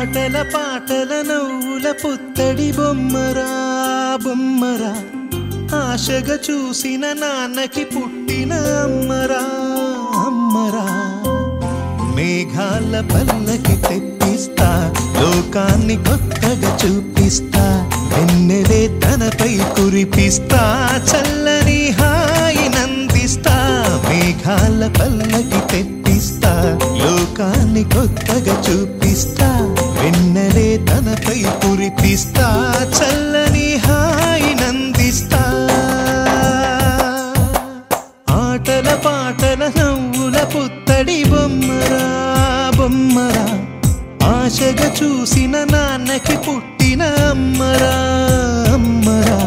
ఆటల పాటల నవ్వుల పుత్తడి బొమ్మరా బొమ్మరా ఆశగా చూసిన నాన్నకి పుట్టిన అమ్మరా అమ్మరా మేఘాల పల్లకి తెప్పిస్తా లోకాన్ని కొత్తగా చూపిస్తా వెన్నెలే తనపై కురిపిస్తా చల్లని హాయి నందిస్తా మేఘాల పల్లకి తెప్పిస్తా లోకాన్ని కొత్తగా చూపిస్తా వెన్నెలే తనపై కురిపిస్తా చల్లని హాయి నందిస్తా ఆటల పాటల నవ్వుల పుత్తడి బొమ్మరా బొమ్మరా ఆశగా చూసిన నాన్నకి పుట్టిన అమ్మరా అమ్మరా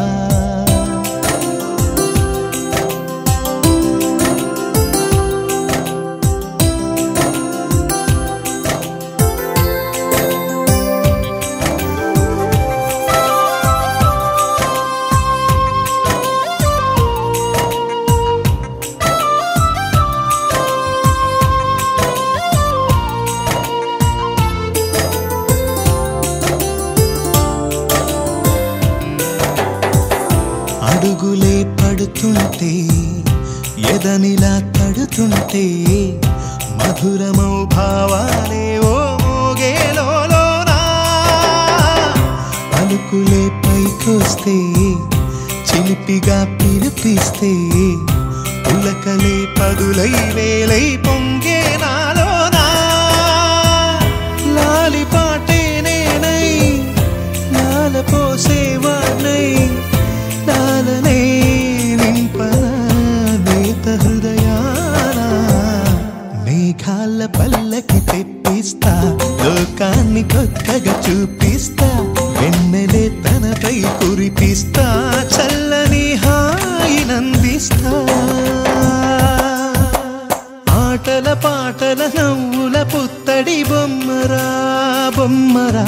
అడుగులే పడుతుంటే ఎదనిలా తడుతుంటే మధురమౌ భావాలే ఓ మోగేలోనా పలుకులే పైకొస్తే చిలిపిగా పిలిపిస్తే పులకలే పదులై వేలై పొంగే నాలోనా లాలి పాటే నేనై లాల పోసేవాణ్ణై లాలనే నింపనా నేత హృదయానా మేఘాల పల్లకి తెప్పిస్తా లోకాన్ని కొత్తగా చూపిస్తా వెన్నెలే తనపై కురిపిస్తా చల్లని హాయి నందిస్తా ఆటల పాటల నవ్వుల పుత్తడి బొమ్మరా బొమ్మరా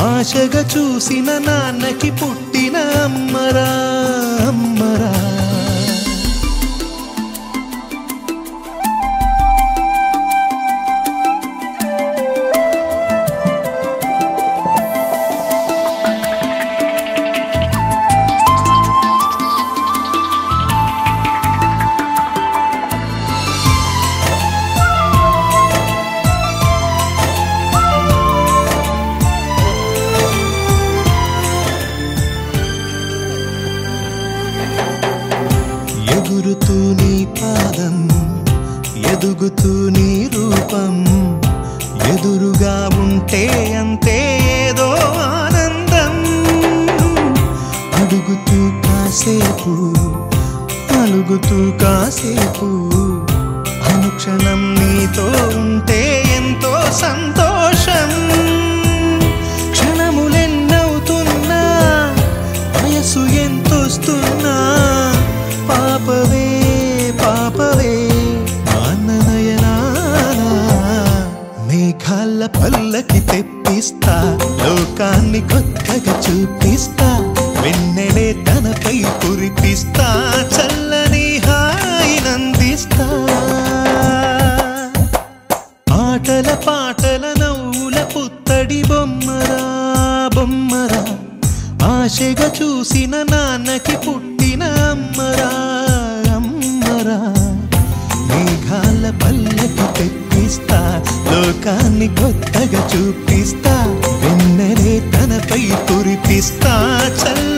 ఆశగా చూసిన నాన్నకి పుట్టిన అమ్మరా అమ్మరా ఎగురుతూ నీ పాదం ఎదుగుతూ నీ రూపం ఎదురుగా ఉంటే అంతే ఏదో ఆనందం అడుగుతూ కాసేపు అలుగుతూ కాసేపు అనుక్షణం నీతో ఉంటే ఎంతో సంతోషం క్షణములెన్నవుతున్నా వయసు ఎంతొస్తున్నా పాపవే పాపవే మాననయనానా మేఘాల పల్లకి తెప్పిస్తా లోకాన్ని కొత్తగా చూపిస్తా వెన్నెలే తనపై కురిపిస్తా చల్లని హాయి నందిస్తా ఆటల పాటల నవ్వుల పుత్తడి బొమ్మరా బొమ్మరా ఆశగా చూసిన నాన్నకి పుట్టిన అమ్మరా అమ్మరా మేఘాల పల్లకి తెప్పిస్తా లోకాన్ని కొత్తగా చూపిస్తా వెన్నెలే తనపై కురిపిస్తా చల్ల